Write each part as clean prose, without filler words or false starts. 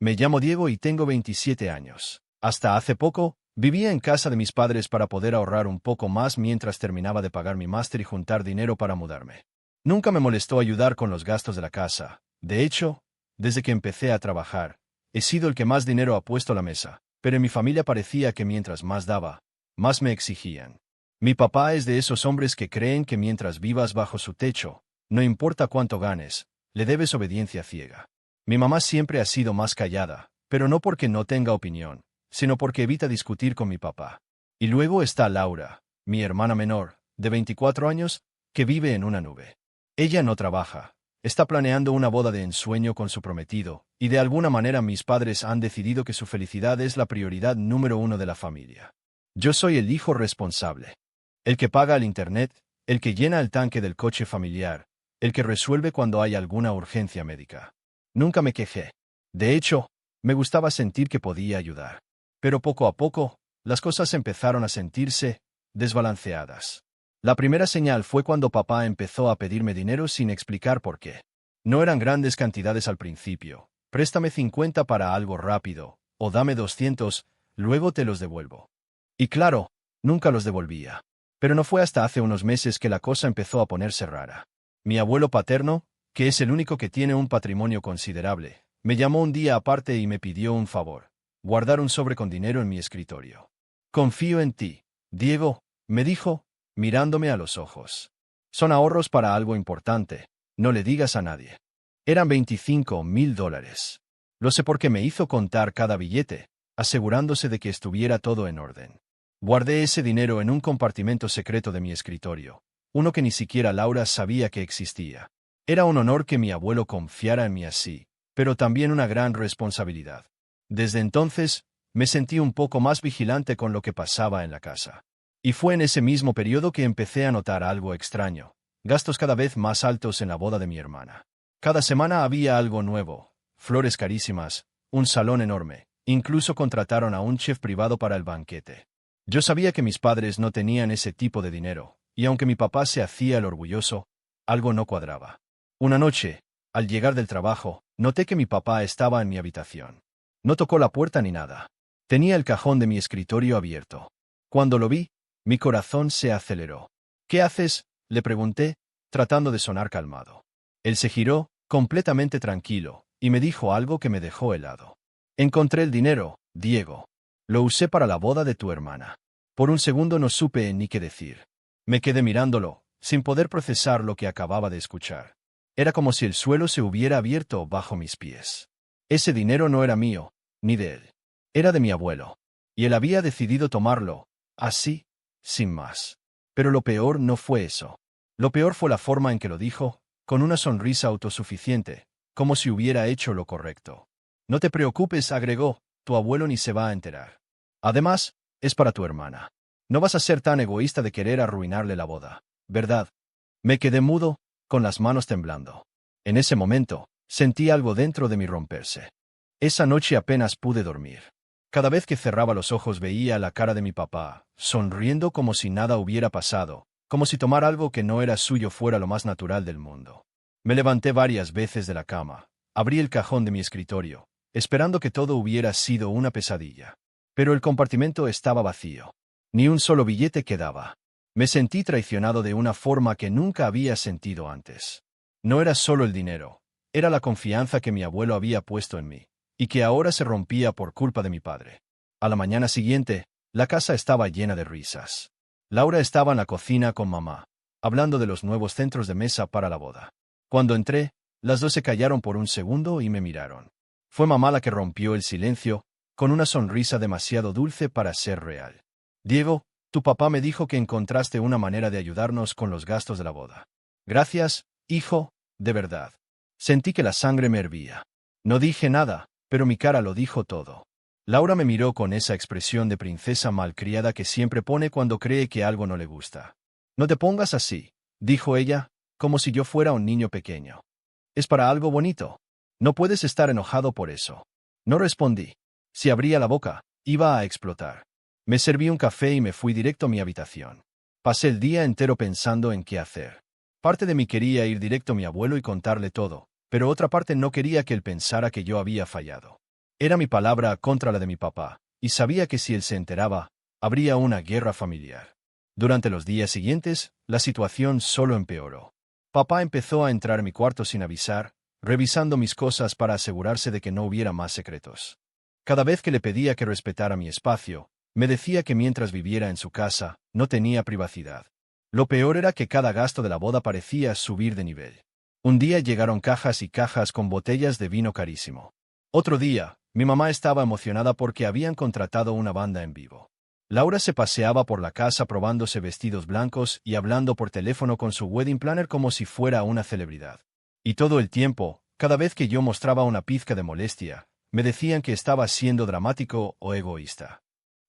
Me llamo Diego y tengo 27 años. Hasta hace poco, vivía en casa de mis padres para poder ahorrar un poco más mientras terminaba de pagar mi máster y juntar dinero para mudarme. Nunca me molestó ayudar con los gastos de la casa. De hecho, desde que empecé a trabajar, he sido el que más dinero ha puesto a la mesa, pero en mi familia parecía que mientras más daba, más me exigían. Mi papá es de esos hombres que creen que mientras vivas bajo su techo, no importa cuánto ganes, le debes obediencia ciega. Mi mamá siempre ha sido más callada, pero no porque no tenga opinión, sino porque evita discutir con mi papá. Y luego está Laura, mi hermana menor, de 24 años, que vive en una nube. Ella no trabaja, está planeando una boda de ensueño con su prometido, y de alguna manera mis padres han decidido que su felicidad es la prioridad número uno de la familia. Yo soy el hijo responsable. El que paga el internet, el que llena el tanque del coche familiar, el que resuelve cuando hay alguna urgencia médica. Nunca me quejé. De hecho, me gustaba sentir que podía ayudar. Pero poco a poco, las cosas empezaron a sentirse desbalanceadas. La primera señal fue cuando papá empezó a pedirme dinero sin explicar por qué. No eran grandes cantidades al principio. Préstame 50 para algo rápido, o dame 200, luego te los devuelvo. Y claro, nunca los devolvía. Pero no fue hasta hace unos meses que la cosa empezó a ponerse rara. Mi abuelo paterno, que es el único que tiene un patrimonio considerable, me llamó un día aparte y me pidió un favor: guardar un sobre con dinero en mi escritorio. Confío en ti, Diego, me dijo, mirándome a los ojos. Son ahorros para algo importante, no le digas a nadie. Eran $25,000. Lo sé porque me hizo contar cada billete, asegurándose de que estuviera todo en orden. Guardé ese dinero en un compartimento secreto de mi escritorio, uno que ni siquiera Laura sabía que existía. Era un honor que mi abuelo confiara en mí así, pero también una gran responsabilidad. Desde entonces, me sentí un poco más vigilante con lo que pasaba en la casa. Y fue en ese mismo periodo que empecé a notar algo extraño: gastos cada vez más altos en la boda de mi hermana. Cada semana había algo nuevo: flores carísimas, un salón enorme, incluso contrataron a un chef privado para el banquete. Yo sabía que mis padres no tenían ese tipo de dinero, y aunque mi papá se hacía el orgulloso, algo no cuadraba. Una noche, al llegar del trabajo, noté que mi papá estaba en mi habitación. No tocó la puerta ni nada. Tenía el cajón de mi escritorio abierto. Cuando lo vi, mi corazón se aceleró. ¿Qué haces?, le pregunté, tratando de sonar calmado. Él se giró, completamente tranquilo, y me dijo algo que me dejó helado. Encontré el dinero, Diego. Lo usé para la boda de tu hermana. Por un segundo no supe ni qué decir. Me quedé mirándolo, sin poder procesar lo que acababa de escuchar. Era como si el suelo se hubiera abierto bajo mis pies. Ese dinero no era mío, ni de él. Era de mi abuelo. Y él había decidido tomarlo, así, sin más. Pero lo peor no fue eso. Lo peor fue la forma en que lo dijo, con una sonrisa autosuficiente, como si hubiera hecho lo correcto. No te preocupes, agregó, tu abuelo ni se va a enterar. Además, es para tu hermana. No vas a ser tan egoísta de querer arruinarle la boda, ¿verdad? Me quedé mudo, con las manos temblando. En ese momento, sentí algo dentro de mí romperse. Esa noche apenas pude dormir. Cada vez que cerraba los ojos veía la cara de mi papá, sonriendo como si nada hubiera pasado, como si tomar algo que no era suyo fuera lo más natural del mundo. Me levanté varias veces de la cama, abrí el cajón de mi escritorio, esperando que todo hubiera sido una pesadilla. Pero el compartimento estaba vacío. Ni un solo billete quedaba. Me sentí traicionado de una forma que nunca había sentido antes. No era solo el dinero, era la confianza que mi abuelo había puesto en mí, y que ahora se rompía por culpa de mi padre. A la mañana siguiente, la casa estaba llena de risas. Laura estaba en la cocina con mamá, hablando de los nuevos centros de mesa para la boda. Cuando entré, las dos se callaron por un segundo y me miraron. Fue mamá la que rompió el silencio, con una sonrisa demasiado dulce para ser real. Diego, tu papá me dijo que encontraste una manera de ayudarnos con los gastos de la boda. Gracias, hijo, de verdad. Sentí que la sangre me hervía. No dije nada, pero mi cara lo dijo todo. Laura me miró con esa expresión de princesa malcriada que siempre pone cuando cree que algo no le gusta. No te pongas así, dijo ella, como si yo fuera un niño pequeño. Es para algo bonito. No puedes estar enojado por eso. No respondí. Si abría la boca, iba a explotar. Me serví un café y me fui directo a mi habitación. Pasé el día entero pensando en qué hacer. Parte de mí quería ir directo a mi abuelo y contarle todo, pero otra parte no quería que él pensara que yo había fallado. Era mi palabra contra la de mi papá, y sabía que si él se enteraba, habría una guerra familiar. Durante los días siguientes, la situación solo empeoró. Papá empezó a entrar en mi cuarto sin avisar, revisando mis cosas para asegurarse de que no hubiera más secretos. Cada vez que le pedía que respetara mi espacio, me decía que mientras viviera en su casa, no tenía privacidad. Lo peor era que cada gasto de la boda parecía subir de nivel. Un día llegaron cajas y cajas con botellas de vino carísimo. Otro día, mi mamá estaba emocionada porque habían contratado una banda en vivo. Laura se paseaba por la casa probándose vestidos blancos y hablando por teléfono con su wedding planner como si fuera una celebridad. Y todo el tiempo, cada vez que yo mostraba una pizca de molestia, me decían que estaba siendo dramático o egoísta.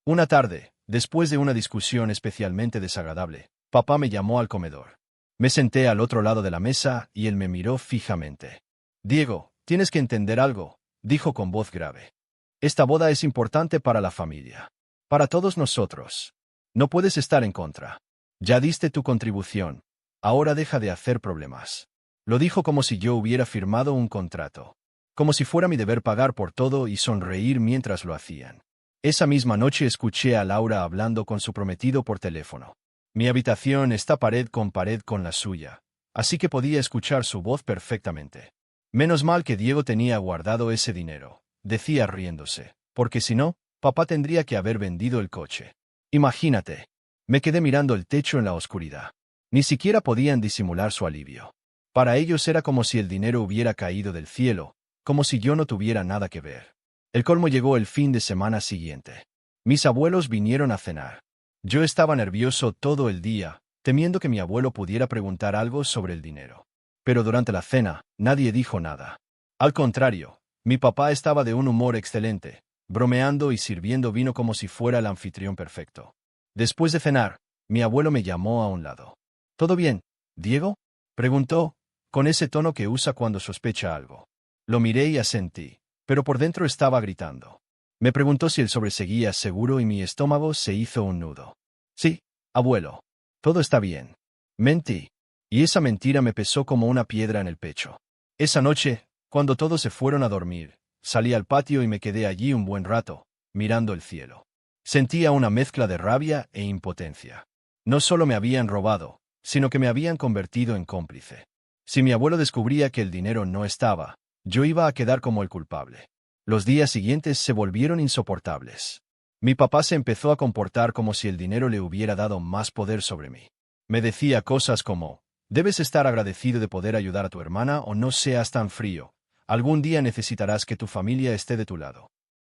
Una tarde, después de una discusión especialmente desagradable, papá me llamó al comedor. Me senté al otro lado de la mesa y él me miró fijamente. Diego, tienes que entender algo, dijo con voz grave. Esta boda es importante para la familia. Para todos nosotros. No puedes estar en contra. Ya diste tu contribución. Ahora deja de hacer problemas. Lo dijo como si yo hubiera firmado un contrato. Como si fuera mi deber pagar por todo y sonreír mientras lo hacían. Esa misma noche escuché a Laura hablando con su prometido por teléfono. Mi habitación está pared con la suya, así que podía escuchar su voz perfectamente. Menos mal que Diego tenía guardado ese dinero, decía riéndose, porque si no, papá tendría que haber vendido el coche. Imagínate. Me quedé mirando el techo en la oscuridad. Ni siquiera podían disimular su alivio. Para ellos era como si el dinero hubiera caído del cielo, como si yo no tuviera nada que ver. El colmo llegó el fin de semana siguiente. Mis abuelos vinieron a cenar. Yo estaba nervioso todo el día, temiendo que mi abuelo pudiera preguntar algo sobre el dinero. Pero durante la cena, nadie dijo nada. Al contrario, mi papá estaba de un humor excelente, bromeando y sirviendo vino como si fuera el anfitrión perfecto. Después de cenar, mi abuelo me llamó a un lado. ¿Todo bien, Diego?, preguntó, con ese tono que usa cuando sospecha algo. Lo miré y asentí, pero por dentro estaba gritando. Me preguntó si el sobreseguía seguro y mi estómago se hizo un nudo. Sí, abuelo. Todo está bien. Mentí. Y esa mentira me pesó como una piedra en el pecho. Esa noche, cuando todos se fueron a dormir, salí al patio y me quedé allí un buen rato, mirando el cielo. Sentía una mezcla de rabia e impotencia. No solo me habían robado, sino que me habían convertido en cómplice. Si mi abuelo descubría que el dinero no estaba, yo iba a quedar como el culpable. Los días siguientes se volvieron insoportables. Mi papá se empezó a comportar como si el dinero le hubiera dado más poder sobre mí. Me decía cosas como, debes estar agradecido de poder ayudar a tu hermana o no seas tan frío. Algún día necesitarás que tu familia esté de tu lado.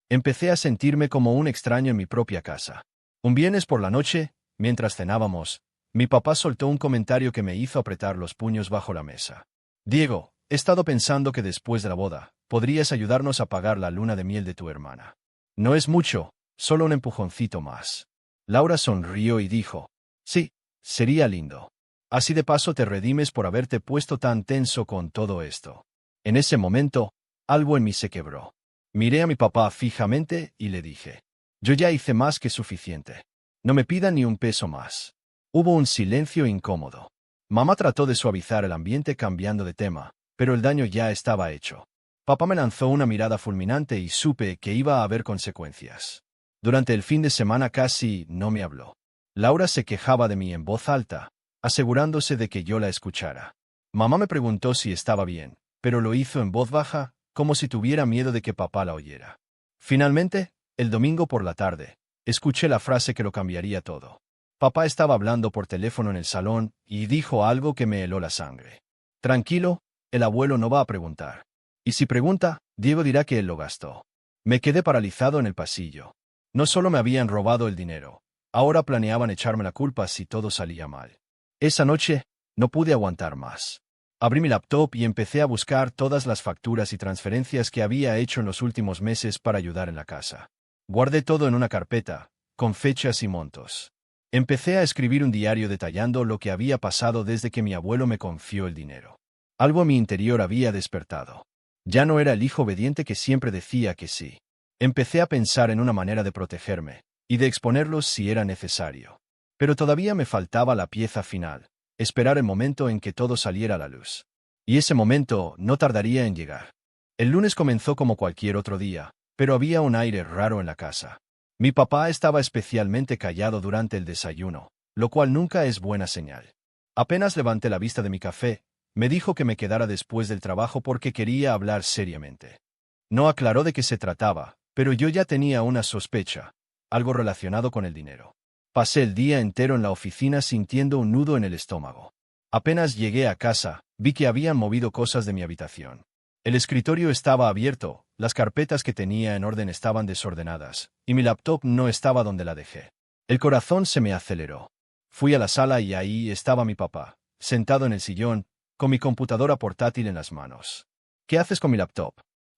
Empecé a sentirme como un extraño en mi propia casa. Un viernes por la noche, mientras cenábamos, mi papá soltó un comentario que me hizo apretar los puños bajo la mesa. Diego, he estado pensando que después de la boda, podrías ayudarnos a pagar la luna de miel de tu hermana. No es mucho, solo un empujoncito más. Laura sonrió y dijo, sí, sería lindo. Así de paso te redimes por haberte puesto tan tenso con todo esto. En ese momento, algo en mí se quebró. Miré a mi papá fijamente y le dije, yo ya hice más que suficiente. No me pida ni un peso más. Hubo un silencio incómodo. Mamá trató de suavizar el ambiente cambiando de tema, pero el daño ya estaba hecho. Papá me lanzó una mirada fulminante y supe que iba a haber consecuencias. Durante el fin de semana casi no me habló. Laura se quejaba de mí en voz alta, asegurándose de que yo la escuchara. Mamá me preguntó si estaba bien, pero lo hizo en voz baja, como si tuviera miedo de que papá la oyera. Finalmente, el domingo por la tarde, escuché la frase que lo cambiaría todo. Papá estaba hablando por teléfono en el salón y dijo algo que me heló la sangre. Tranquilo, el abuelo no va a preguntar. Y si pregunta, Diego dirá que él lo gastó. Me quedé paralizado en el pasillo. No solo me habían robado el dinero, ahora planeaban echarme la culpa si todo salía mal. Esa noche, no pude aguantar más. Abrí mi laptop y empecé a buscar todas las facturas y transferencias que había hecho en los últimos meses para ayudar en la casa. Guardé todo en una carpeta, con fechas y montos. Empecé a escribir un diario detallando lo que había pasado desde que mi abuelo me confió el dinero. Algo en mi interior había despertado. Ya no era el hijo obediente que siempre decía que sí. Empecé a pensar en una manera de protegerme, y de exponerlos si era necesario. Pero todavía me faltaba la pieza final, esperar el momento en que todo saliera a la luz. Y ese momento no tardaría en llegar. El lunes comenzó como cualquier otro día, pero había un aire raro en la casa. Mi papá estaba especialmente callado durante el desayuno, lo cual nunca es buena señal. Apenas levanté la vista de mi café, me dijo que me quedara después del trabajo porque quería hablar seriamente. No aclaró de qué se trataba, pero yo ya tenía una sospecha, algo relacionado con el dinero. Pasé el día entero en la oficina sintiendo un nudo en el estómago. Apenas llegué a casa, vi que habían movido cosas de mi habitación. El escritorio estaba abierto, las carpetas que tenía en orden estaban desordenadas, y mi laptop no estaba donde la dejé. El corazón se me aceleró. Fui a la sala y ahí estaba mi papá, sentado en el sillón, con mi computadora portátil en las manos. ¿Qué haces con mi laptop?,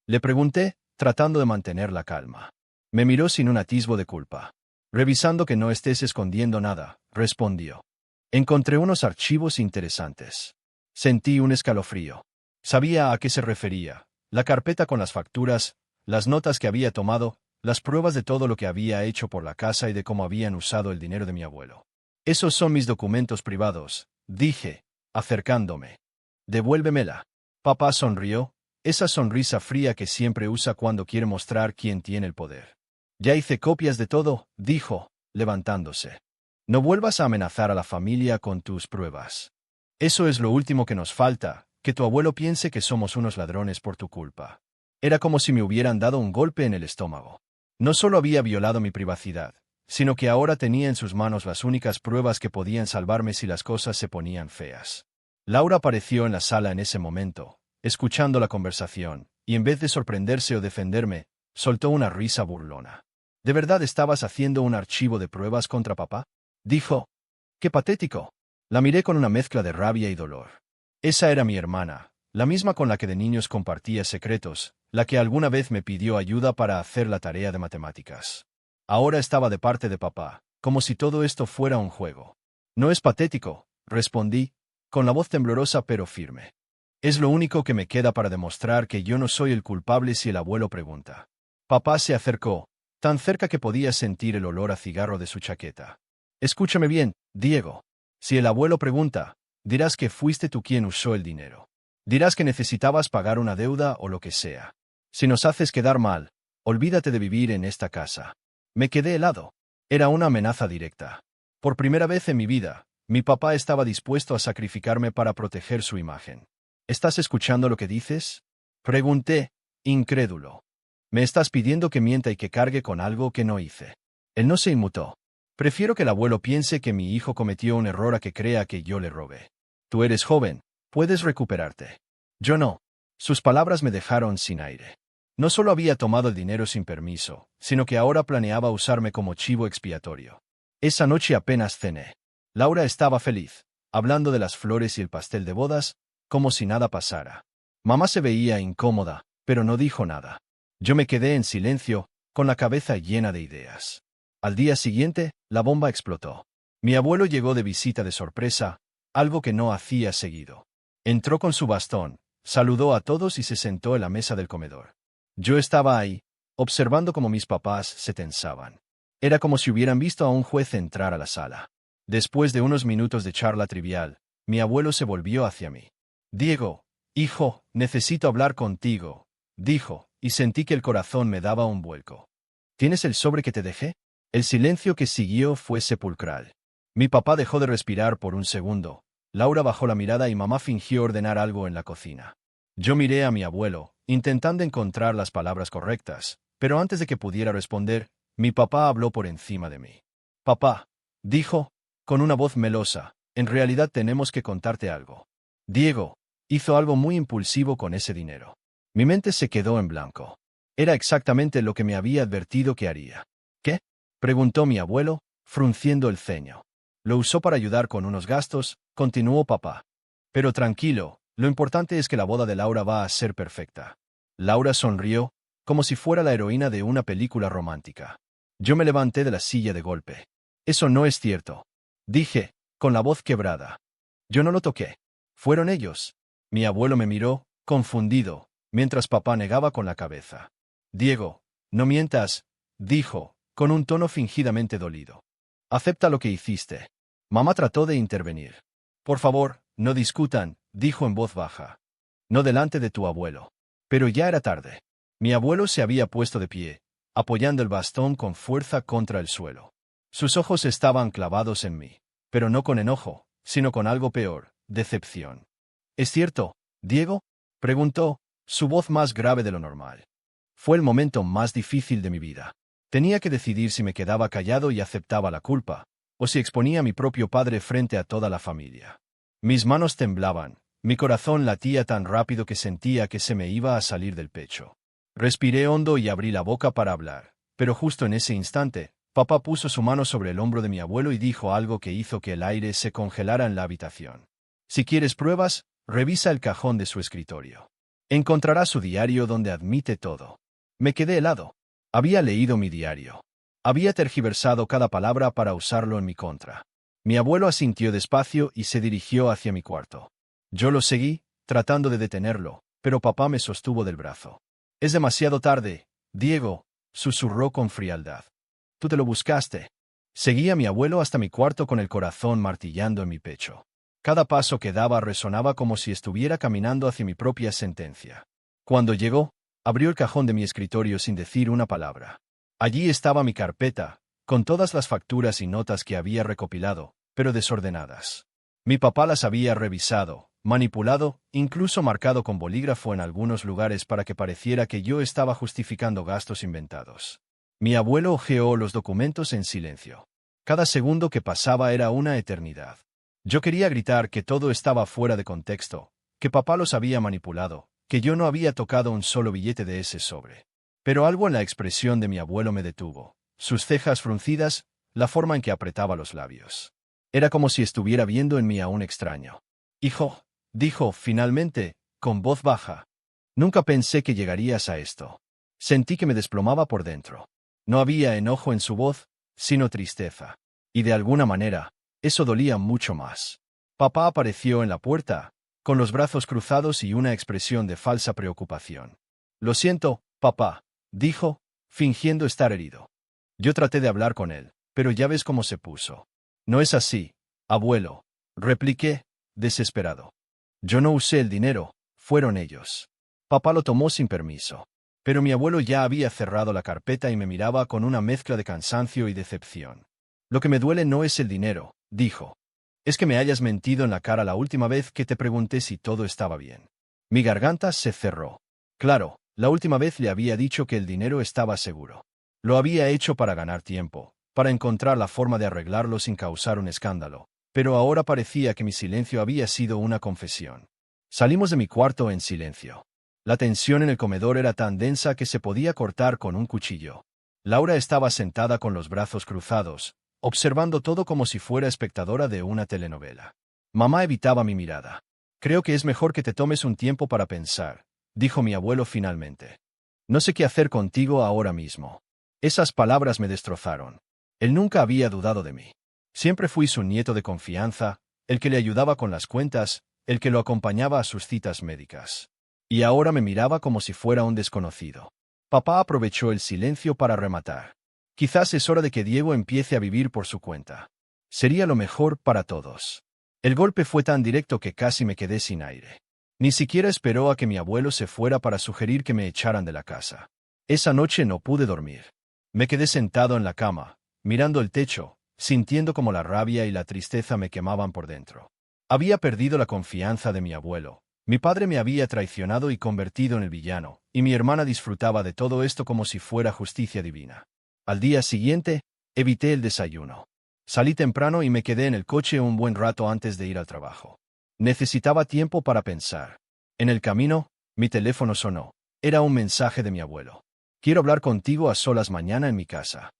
le pregunté, tratando de mantener la calma. Me miró sin un atisbo de culpa. Revisando que no estés escondiendo nada, respondió. Encontré unos archivos interesantes. Sentí un escalofrío. Sabía a qué se refería. La carpeta con las facturas, las notas que había tomado, las pruebas de todo lo que había hecho por la casa y de cómo habían usado el dinero de mi abuelo. Esos son mis documentos privados, dije, acercándome. Devuélvemela. Papá sonrió, esa sonrisa fría que siempre usa cuando quiere mostrar quién tiene el poder. Ya hice copias de todo, dijo, levantándose. No vuelvas a amenazar a la familia con tus pruebas. Eso es lo último que nos falta, que tu abuelo piense que somos unos ladrones por tu culpa. Era como si me hubieran dado un golpe en el estómago. No solo había violado mi privacidad, sino que ahora tenía en sus manos las únicas pruebas que podían salvarme si las cosas se ponían feas. Laura apareció en la sala en ese momento, escuchando la conversación, y en vez de sorprenderse o defenderme, soltó una risa burlona. ¿De verdad estabas haciendo un archivo de pruebas contra papá?, dijo. ¡Qué patético! La miré con una mezcla de rabia y dolor. Esa era mi hermana, la misma con la que de niños compartía secretos, la que alguna vez me pidió ayuda para hacer la tarea de matemáticas. Ahora estaba de parte de papá, como si todo esto fuera un juego. No es patético, respondí, con la voz temblorosa pero firme. Es lo único que me queda para demostrar que yo no soy el culpable si el abuelo pregunta. Papá se acercó, tan cerca que podía sentir el olor a cigarro de su chaqueta. Escúchame bien, Diego. Si el abuelo pregunta, dirás que fuiste tú quien usó el dinero. Dirás que necesitabas pagar una deuda o lo que sea. Si nos haces quedar mal, olvídate de vivir en esta casa. Me quedé helado. Era una amenaza directa. Por primera vez en mi vida, mi papá estaba dispuesto a sacrificarme para proteger su imagen. ¿Estás escuchando lo que dices?, pregunté, incrédulo. Me estás pidiendo que mienta y que cargue con algo que no hice. Él no se inmutó. Prefiero que el abuelo piense que mi hijo cometió un error a que crea que yo le robé. Tú eres joven, puedes recuperarte. Yo no. Sus palabras me dejaron sin aire. No solo había tomado el dinero sin permiso, sino que ahora planeaba usarme como chivo expiatorio. Esa noche apenas cené. Laura estaba feliz, hablando de las flores y el pastel de bodas, como si nada pasara. Mamá se veía incómoda, pero no dijo nada. Yo me quedé en silencio, con la cabeza llena de ideas. Al día siguiente, la bomba explotó. Mi abuelo llegó de visita de sorpresa, algo que no hacía seguido. Entró con su bastón, saludó a todos y se sentó en la mesa del comedor. Yo estaba ahí, observando cómo mis papás se tensaban. Era como si hubieran visto a un juez entrar a la sala. Después de unos minutos de charla trivial, mi abuelo se volvió hacia mí. Diego, hijo, necesito hablar contigo, dijo, y sentí que el corazón me daba un vuelco. ¿Tienes el sobre que te dejé? El silencio que siguió fue sepulcral. Mi papá dejó de respirar por un segundo. Laura bajó la mirada y mamá fingió ordenar algo en la cocina. Yo miré a mi abuelo, intentando encontrar las palabras correctas, pero antes de que pudiera responder, mi papá habló por encima de mí. Papá, dijo, con una voz melosa, en realidad tenemos que contarte algo. Diego hizo algo muy impulsivo con ese dinero. Mi mente se quedó en blanco. Era exactamente lo que me había advertido que haría. ¿Qué?, preguntó mi abuelo, frunciendo el ceño. Lo usó para ayudar con unos gastos, continuó papá. Pero tranquilo, lo importante es que la boda de Laura va a ser perfecta. Laura sonrió, como si fuera la heroína de una película romántica. Yo me levanté de la silla de golpe. Eso no es cierto, dije, con la voz quebrada. Yo no lo toqué. Fueron ellos. Mi abuelo me miró, confundido, mientras papá negaba con la cabeza. Diego, no mientas, dijo, con un tono fingidamente dolido. Acepta lo que hiciste. Mamá trató de intervenir. Por favor, no discutan, dijo en voz baja. No delante de tu abuelo. Pero ya era tarde. Mi abuelo se había puesto de pie, apoyando el bastón con fuerza contra el suelo. Sus ojos estaban clavados en mí, pero no con enojo, sino con algo peor, decepción. ¿Es cierto, Diego?, preguntó, su voz más grave de lo normal. Fue el momento más difícil de mi vida. Tenía que decidir si me quedaba callado y aceptaba la culpa, o si exponía a mi propio padre frente a toda la familia. Mis manos temblaban, mi corazón latía tan rápido que sentía que se me iba a salir del pecho. Respiré hondo y abrí la boca para hablar, pero justo en ese instante, papá puso su mano sobre el hombro de mi abuelo y dijo algo que hizo que el aire se congelara en la habitación. Si quieres pruebas, revisa el cajón de su escritorio. Encontrarás su diario donde admite todo. Me quedé helado. Había leído mi diario. Había tergiversado cada palabra para usarlo en mi contra. Mi abuelo asintió despacio y se dirigió hacia mi cuarto. Yo lo seguí, tratando de detenerlo, pero papá me sostuvo del brazo. Es demasiado tarde, Diego, susurró con frialdad. Tú te lo buscaste. Seguí a mi abuelo hasta mi cuarto con el corazón martillando en mi pecho. Cada paso que daba resonaba como si estuviera caminando hacia mi propia sentencia. Cuando llegó, abrió el cajón de mi escritorio sin decir una palabra. Allí estaba mi carpeta, con todas las facturas y notas que había recopilado, pero desordenadas. Mi papá las había revisado, manipulado, incluso marcado con bolígrafo en algunos lugares para que pareciera que yo estaba justificando gastos inventados. Mi abuelo hojeó los documentos en silencio. Cada segundo que pasaba era una eternidad. Yo quería gritar que todo estaba fuera de contexto, que papá los había manipulado, que yo no había tocado un solo billete de ese sobre. Pero algo en la expresión de mi abuelo me detuvo. Sus cejas fruncidas, la forma en que apretaba los labios. Era como si estuviera viendo en mí a un extraño. Hijo, dijo finalmente, con voz baja. Nunca pensé que llegarías a esto. Sentí que me desplomaba por dentro. No había enojo en su voz, sino tristeza. Y de alguna manera, eso dolía mucho más. Papá apareció en la puerta, con los brazos cruzados y una expresión de falsa preocupación. Lo siento, papá, dijo, fingiendo estar herido. Yo traté de hablar con él, pero ya ves cómo se puso. No es así, abuelo, repliqué, desesperado. Yo no usé el dinero, fueron ellos. Papá lo tomó sin permiso. Pero mi abuelo ya había cerrado la carpeta y me miraba con una mezcla de cansancio y decepción. Lo que me duele no es el dinero, dijo. Es que me hayas mentido en la cara la última vez que te pregunté si todo estaba bien. Mi garganta se cerró. Claro, la última vez le había dicho que el dinero estaba seguro. Lo había hecho para ganar tiempo, para encontrar la forma de arreglarlo sin causar un escándalo, pero ahora parecía que mi silencio había sido una confesión. Salimos de mi cuarto en silencio. La tensión en el comedor era tan densa que se podía cortar con un cuchillo. Laura estaba sentada con los brazos cruzados, observando todo como si fuera espectadora de una telenovela. Mamá evitaba mi mirada. Creo que es mejor que te tomes un tiempo para pensar, dijo mi abuelo finalmente. No sé qué hacer contigo ahora mismo. Esas palabras me destrozaron. Él nunca había dudado de mí. Siempre fui su nieto de confianza, el que le ayudaba con las cuentas, el que lo acompañaba a sus citas médicas. Y ahora me miraba como si fuera un desconocido. Papá aprovechó el silencio para rematar. Quizás es hora de que Diego empiece a vivir por su cuenta. Sería lo mejor para todos. El golpe fue tan directo que casi me quedé sin aire. Ni siquiera esperó a que mi abuelo se fuera para sugerir que me echaran de la casa. Esa noche no pude dormir. Me quedé sentado en la cama, mirando el techo, sintiendo como la rabia y la tristeza me quemaban por dentro. Había perdido la confianza de mi abuelo. Mi padre me había traicionado y convertido en el villano, y mi hermana disfrutaba de todo esto como si fuera justicia divina. Al día siguiente, evité el desayuno. Salí temprano y me quedé en el coche un buen rato antes de ir al trabajo. Necesitaba tiempo para pensar. En el camino, mi teléfono sonó. Era un mensaje de mi abuelo. Quiero hablar contigo a solas mañana en mi casa.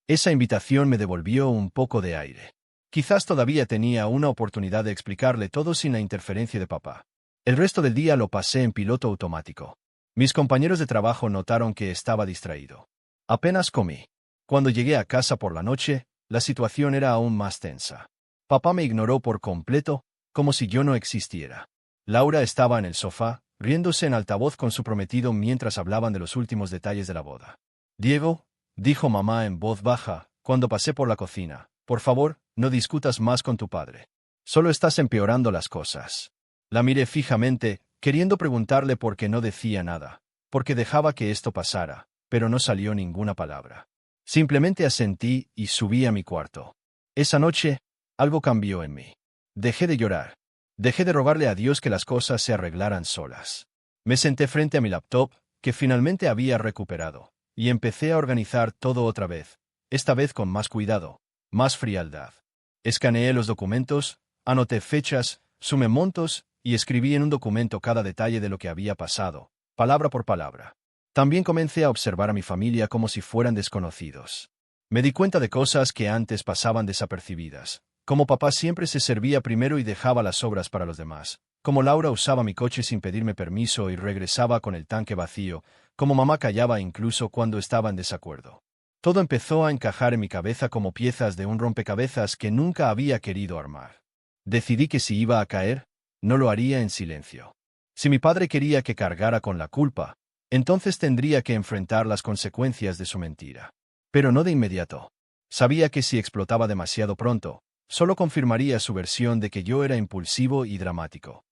Esa invitación me devolvió un poco de aire. Quizás todavía tenía una oportunidad de explicarle todo sin la interferencia de papá. El resto del día lo pasé en piloto automático. Mis compañeros de trabajo notaron que estaba distraído. Apenas comí. Cuando llegué a casa por la noche, la situación era aún más tensa. Papá me ignoró por completo, como si yo no existiera. Laura estaba en el sofá, riéndose en altavoz con su prometido mientras hablaban de los últimos detalles de la boda. Diego, dijo mamá en voz baja, cuando pasé por la cocina, por favor, no discutas más con tu padre. Solo estás empeorando las cosas. La miré fijamente, queriendo preguntarle por qué no decía nada. porque dejaba que esto pasara, pero no salió ninguna palabra. Simplemente asentí y subí a mi cuarto. Esa noche, algo cambió en mí. Dejé de llorar. Dejé de rogarle a Dios que las cosas se arreglaran solas. Me senté frente a mi laptop, que finalmente había recuperado, y empecé a organizar todo otra vez, esta vez con más cuidado, más frialdad. Escaneé los documentos, anoté fechas, sumé montos y escribí en un documento cada detalle de lo que había pasado, palabra por palabra. También comencé a observar a mi familia como si fueran desconocidos. Me di cuenta de cosas que antes pasaban desapercibidas, como papá siempre se servía primero y dejaba las sobras para los demás, como Laura usaba mi coche sin pedirme permiso y regresaba con el tanque vacío, como mamá callaba incluso cuando estaba en desacuerdo. Todo empezó a encajar en mi cabeza como piezas de un rompecabezas que nunca había querido armar. Decidí que si iba a caer, no lo haría en silencio. Si mi padre quería que cargara con la culpa, entonces tendría que enfrentar las consecuencias de su mentira. Pero no de inmediato. Sabía que si explotaba demasiado pronto, solo confirmaría su versión de que yo era impulsivo y dramático.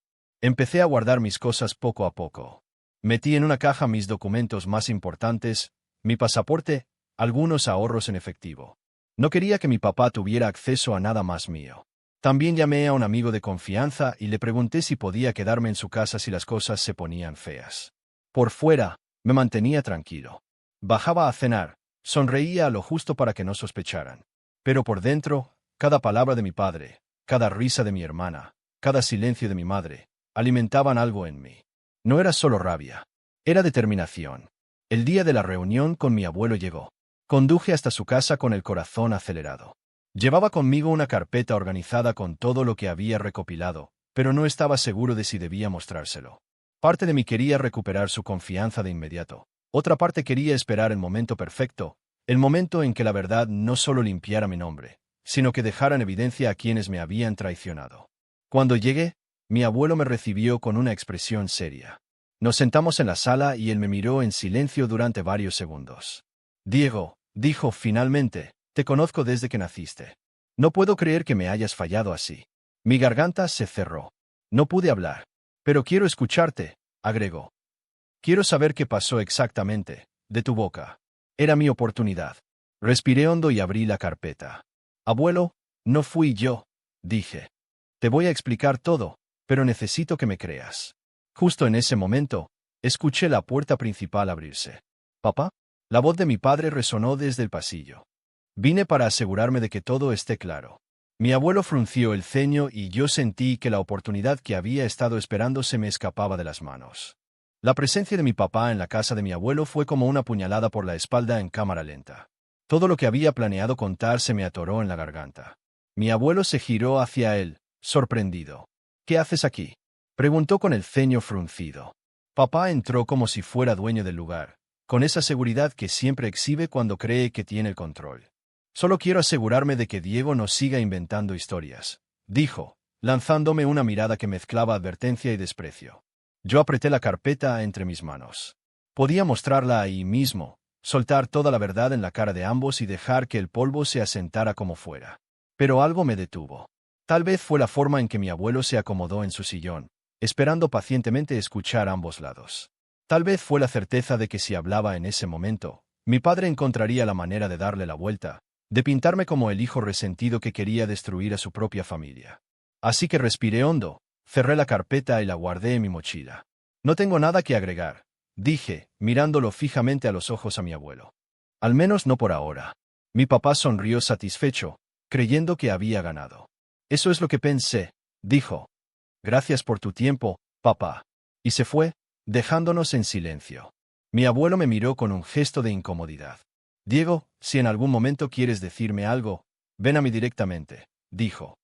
Empecé a guardar mis cosas poco a poco. Metí en una caja mis documentos más importantes, mi pasaporte, algunos ahorros en efectivo. No quería que mi papá tuviera acceso a nada más mío. También llamé a un amigo de confianza y le pregunté si podía quedarme en su casa si las cosas se ponían feas. Por fuera, me mantenía tranquilo. Bajaba a cenar, sonreía a lo justo para que no sospecharan. Pero por dentro, cada palabra de mi padre, cada risa de mi hermana, cada silencio de mi madre, alimentaban algo en mí. No era solo rabia, era determinación. El día de la reunión con mi abuelo llegó. Conduje hasta su casa con el corazón acelerado. Llevaba conmigo una carpeta organizada con todo lo que había recopilado, pero no estaba seguro de si debía mostrárselo. Parte de mí quería recuperar su confianza de inmediato. Otra parte quería esperar el momento perfecto, el momento en que la verdad no solo limpiara mi nombre, sino que dejara en evidencia a quienes me habían traicionado. Cuando llegué, mi abuelo me recibió con una expresión seria. Nos sentamos en la sala y él me miró en silencio durante varios segundos. Diego, dijo finalmente, te conozco desde que naciste. No puedo creer que me hayas fallado así. Mi garganta se cerró. No pude hablar. Pero quiero escucharte, agregó. Quiero saber qué pasó exactamente, de tu boca. Era mi oportunidad. Respiré hondo y abrí la carpeta. Abuelo, no fui yo, dije. Te voy a explicar todo, pero necesito que me creas. Justo en ese momento, escuché la puerta principal abrirse. ¿Papá? La voz de mi padre resonó desde el pasillo. Vine para asegurarme de que todo esté claro. Mi abuelo frunció el ceño y yo sentí que la oportunidad que había estado esperando se me escapaba de las manos. La presencia de mi papá en la casa de mi abuelo fue como una puñalada por la espalda en cámara lenta. Todo lo que había planeado contar se me atoró en la garganta. Mi abuelo se giró hacia él, sorprendido. ¿Qué haces aquí?, preguntó con el ceño fruncido. Papá entró como si fuera dueño del lugar, con esa seguridad que siempre exhibe cuando cree que tiene el control. Solo quiero asegurarme de que Diego no siga inventando historias, dijo, lanzándome una mirada que mezclaba advertencia y desprecio. Yo apreté la carpeta entre mis manos. Podía mostrarla ahí mismo, soltar toda la verdad en la cara de ambos y dejar que el polvo se asentara como fuera. Pero algo me detuvo. Tal vez fue la forma en que mi abuelo se acomodó en su sillón, esperando pacientemente escuchar ambos lados. Tal vez fue la certeza de que si hablaba en ese momento, mi padre encontraría la manera de darle la vuelta, de pintarme como el hijo resentido que quería destruir a su propia familia. Así que respiré hondo, cerré la carpeta y la guardé en mi mochila. No tengo nada que agregar, dije, mirándolo fijamente a los ojos a mi abuelo. Al menos no por ahora. Mi papá sonrió satisfecho, creyendo que había ganado. Eso es lo que pensé, dijo. Gracias por tu tiempo, papá. Y se fue, dejándonos en silencio. Mi abuelo me miró con un gesto de incomodidad. Diego, si en algún momento quieres decirme algo, ven a mí directamente, dijo.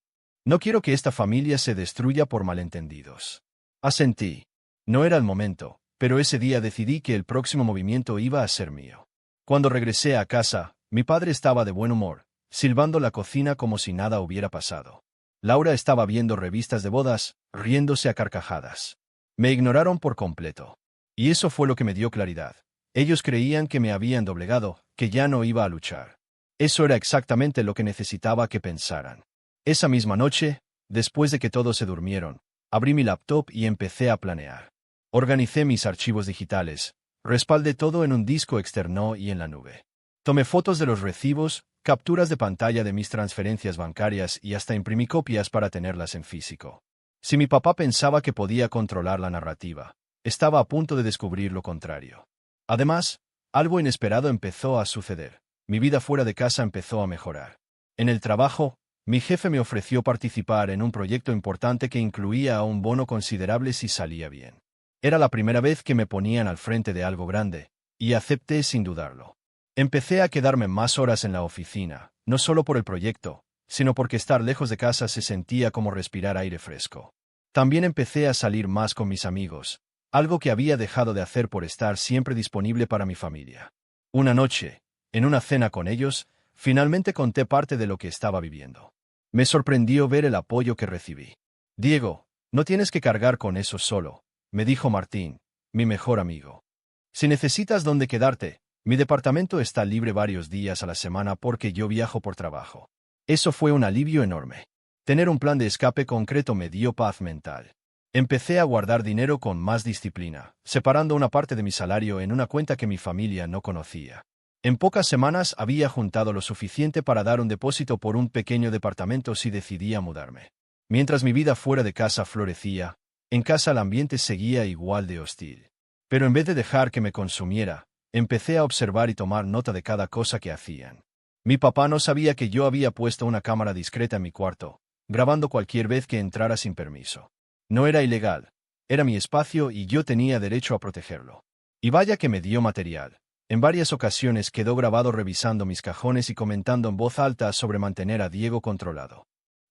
No quiero que esta familia se destruya por malentendidos. Asentí. No era el momento, pero ese día decidí que el próximo movimiento iba a ser mío. Cuando regresé a casa, mi padre estaba de buen humor, silbando la cocina como si nada hubiera pasado. Laura estaba viendo revistas de bodas, riéndose a carcajadas. Me ignoraron por completo. Y eso fue lo que me dio claridad. Ellos creían que me habían doblegado, que ya no iba a luchar. Eso era exactamente lo que necesitaba que pensaran. Esa misma noche, después de que todos se durmieron, abrí mi laptop y empecé a planear. Organicé mis archivos digitales, Respaldé todo en un disco externo y en la nube. Tomé fotos de los recibos, capturas de pantalla de mis transferencias bancarias y hasta imprimí copias para tenerlas en físico. Si mi papá pensaba que podía controlar la narrativa, estaba a punto de descubrir lo contrario. Además, algo inesperado empezó a suceder. Mi vida fuera de casa empezó a mejorar. En el trabajo, mi jefe me ofreció participar en un proyecto importante que incluía un bono considerable si salía bien. Era la primera vez que me ponían al frente de algo grande, y acepté sin dudarlo. Empecé a quedarme más horas en la oficina, no solo por el proyecto, sino porque estar lejos de casa se sentía como respirar aire fresco. También empecé a salir más con mis amigos, algo que había dejado de hacer por estar siempre disponible para mi familia. Una noche, en una cena con ellos, finalmente conté parte de lo que estaba viviendo. Me sorprendió ver el apoyo que recibí. Diego, no tienes que cargar con eso solo, me dijo Martín, mi mejor amigo. Si necesitas dónde quedarte, mi departamento está libre varios días a la semana porque yo viajo por trabajo. Eso fue un alivio enorme. Tener un plan de escape concreto me dio paz mental. Empecé a guardar dinero con más disciplina, separando una parte de mi salario en una cuenta que mi familia no conocía. En pocas semanas había juntado lo suficiente para dar un depósito por un pequeño departamento si decidía mudarme. Mientras mi vida fuera de casa florecía, en casa el ambiente seguía igual de hostil. Pero en vez de dejar que me consumiera, empecé a observar y tomar nota de cada cosa que hacían. Mi papá no sabía que yo había puesto una cámara discreta en mi cuarto, grabando cualquier vez que entrara sin permiso. No era ilegal, era mi espacio y yo tenía derecho a protegerlo. Y vaya que me dio material. En varias ocasiones quedó grabado revisando mis cajones y comentando en voz alta sobre mantener a Diego controlado.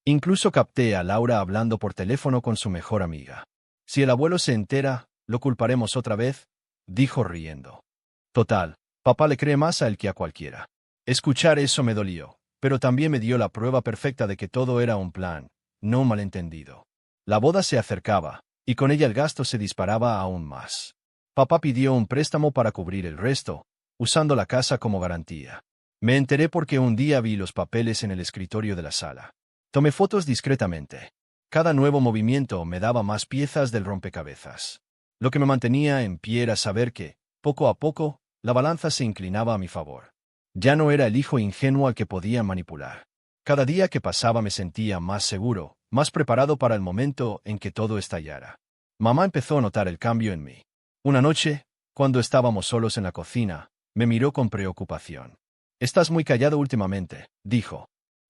Incluso capté a Laura hablando por teléfono con su mejor amiga. Si el abuelo se entera, ¿lo culparemos otra vez?, dijo riendo. Total, papá le cree más a él que a cualquiera. Escuchar eso me dolió, pero también me dio la prueba perfecta de que todo era un plan, no un malentendido. La boda se acercaba, y con ella el gasto se disparaba aún más. Papá pidió un préstamo para cubrir el resto, usando la casa como garantía. Me enteré porque un día vi los papeles en el escritorio de la sala. Tomé fotos discretamente. Cada nuevo movimiento me daba más piezas del rompecabezas. Lo que me mantenía en pie era saber que, poco a poco, la balanza se inclinaba a mi favor. Ya no era el hijo ingenuo al que podía manipular. Cada día que pasaba me sentía más seguro, más preparado para el momento en que todo estallara. Mamá empezó a notar el cambio en mí. Una noche, cuando estábamos solos en la cocina, me miró con preocupación. «Estás muy callado últimamente», dijo.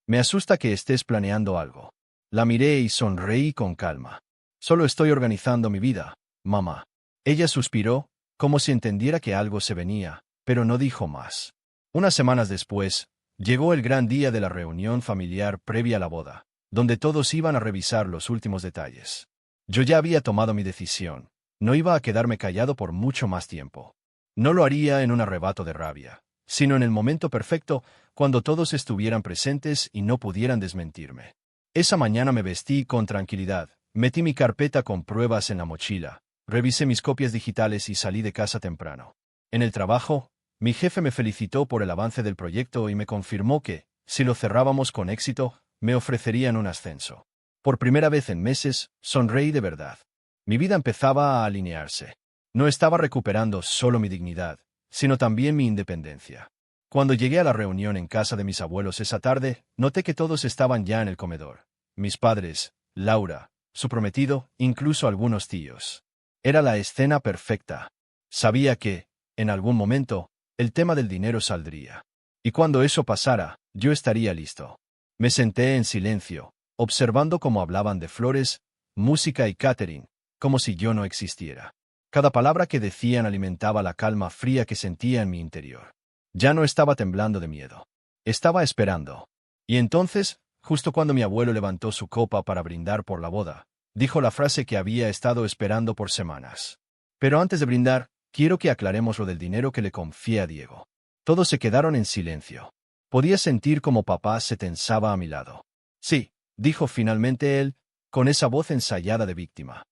«Me asusta que estés planeando algo». La miré y sonreí con calma. «Solo estoy organizando mi vida, mamá». Ella suspiró, como si entendiera que algo se venía, pero no dijo más. Unas semanas después, llegó el gran día de la reunión familiar previa a la boda, donde todos iban a revisar los últimos detalles. Yo ya había tomado mi decisión. No iba a quedarme callado por mucho más tiempo. No lo haría en un arrebato de rabia, sino en el momento perfecto, cuando todos estuvieran presentes y no pudieran desmentirme. Esa mañana me vestí con tranquilidad, metí mi carpeta con pruebas en la mochila, revisé mis copias digitales y salí de casa temprano. En el trabajo, mi jefe me felicitó por el avance del proyecto y me confirmó que, si lo cerrábamos con éxito, me ofrecerían un ascenso. Por primera vez en meses, sonreí de verdad. Mi vida empezaba a alinearse. No estaba recuperando solo mi dignidad, sino también mi independencia. Cuando llegué a la reunión en casa de mis abuelos esa tarde, noté que todos estaban ya en el comedor. Mis padres, Laura, su prometido, incluso algunos tíos. Era la escena perfecta. Sabía que, en algún momento, el tema del dinero saldría. Y cuando eso pasara, yo estaría listo. Me senté en silencio, observando cómo hablaban de flores, música y catering, como si yo no existiera. Cada palabra que decían alimentaba la calma fría que sentía en mi interior. Ya no estaba temblando de miedo. Estaba esperando. Y entonces, justo cuando mi abuelo levantó su copa para brindar por la boda, dijo la frase que había estado esperando por semanas. Pero antes de brindar, quiero que aclaremos lo del dinero que le confié a Diego. Todos se quedaron en silencio. Podía sentir cómo papá se tensaba a mi lado. Sí, dijo finalmente él, con esa voz ensayada de víctima.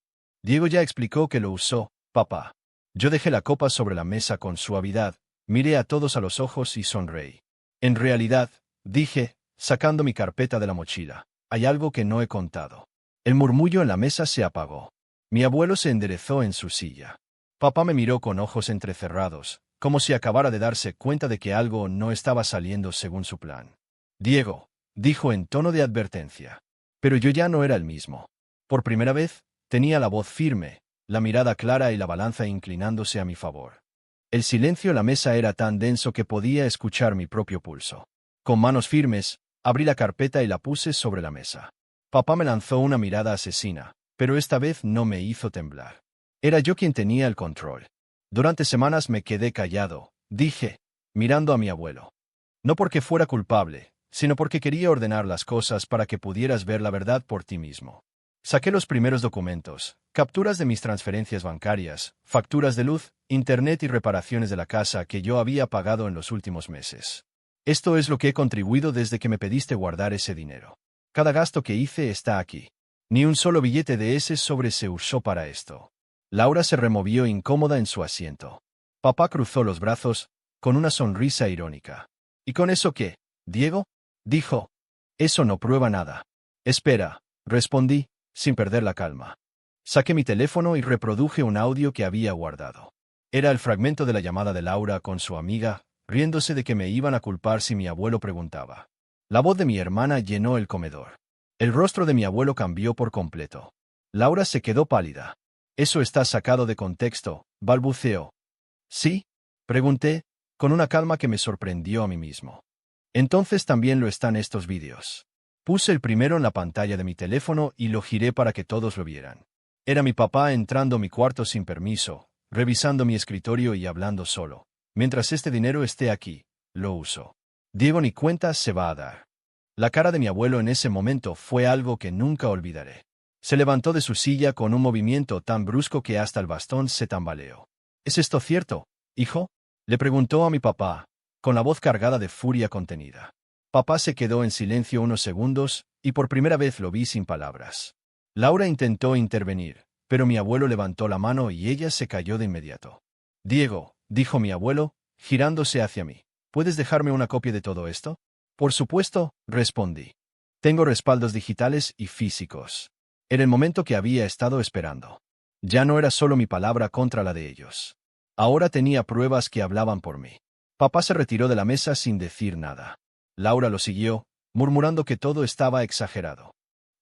Diego ya explicó que lo usó, papá. Yo dejé la copa sobre la mesa con suavidad, miré a todos a los ojos y sonreí. En realidad, dije, sacando mi carpeta de la mochila, hay algo que no he contado. El murmullo en la mesa se apagó. Mi abuelo se enderezó en su silla. Papá me miró con ojos entrecerrados, como si acabara de darse cuenta de que algo no estaba saliendo según su plan. Diego, dijo en tono de advertencia. Pero yo ya no era el mismo. Por primera vez, tenía la voz firme, la mirada clara y la balanza inclinándose a mi favor. El silencio en la mesa era tan denso que podía escuchar mi propio pulso. Con manos firmes, abrí la carpeta y la puse sobre la mesa. Papá me lanzó una mirada asesina, pero esta vez no me hizo temblar. Era yo quien tenía el control. Durante semanas me quedé callado, dije, mirando a mi abuelo. No porque fuera culpable, sino porque quería ordenar las cosas para que pudieras ver la verdad por ti mismo. Saqué los primeros documentos, capturas de mis transferencias bancarias, facturas de luz, internet y reparaciones de la casa que yo había pagado en los últimos meses. Esto es lo que he contribuido desde que me pediste guardar ese dinero. Cada gasto que hice está aquí. Ni un solo billete de ese sobre se usó para esto. Laura se removió incómoda en su asiento. Papá cruzó los brazos, con una sonrisa irónica. ¿Y con eso qué, Diego? Dijo. Eso no prueba nada. Espera, respondí, sin perder la calma. Saqué mi teléfono y reproduje un audio que había guardado. Era el fragmento de la llamada de Laura con su amiga, riéndose de que me iban a culpar si mi abuelo preguntaba. La voz de mi hermana llenó el comedor. El rostro de mi abuelo cambió por completo. Laura se quedó pálida. Eso está sacado de contexto, balbuceó. ¿Sí? Pregunté, con una calma que me sorprendió a mí mismo. Entonces también lo están estos vídeos. Puse el primero en la pantalla de mi teléfono y lo giré para que todos lo vieran. Era mi papá entrando a mi cuarto sin permiso, revisando mi escritorio y hablando solo. Mientras este dinero esté aquí, lo uso. Diego ni cuenta se va a dar. La cara de mi abuelo en ese momento fue algo que nunca olvidaré. Se levantó de su silla con un movimiento tan brusco que hasta el bastón se tambaleó. ¿Es esto cierto, hijo? Le preguntó a mi papá, con la voz cargada de furia contenida. Papá se quedó en silencio unos segundos, y por primera vez lo vi sin palabras. Laura intentó intervenir, pero mi abuelo levantó la mano y ella se cayó de inmediato. Diego, dijo mi abuelo, girándose hacia mí, ¿puedes dejarme una copia de todo esto? Por supuesto, respondí. Tengo respaldos digitales y físicos. Era el momento que había estado esperando. Ya no era solo mi palabra contra la de ellos. Ahora tenía pruebas que hablaban por mí. Papá se retiró de la mesa sin decir nada. Laura lo siguió, murmurando que todo estaba exagerado.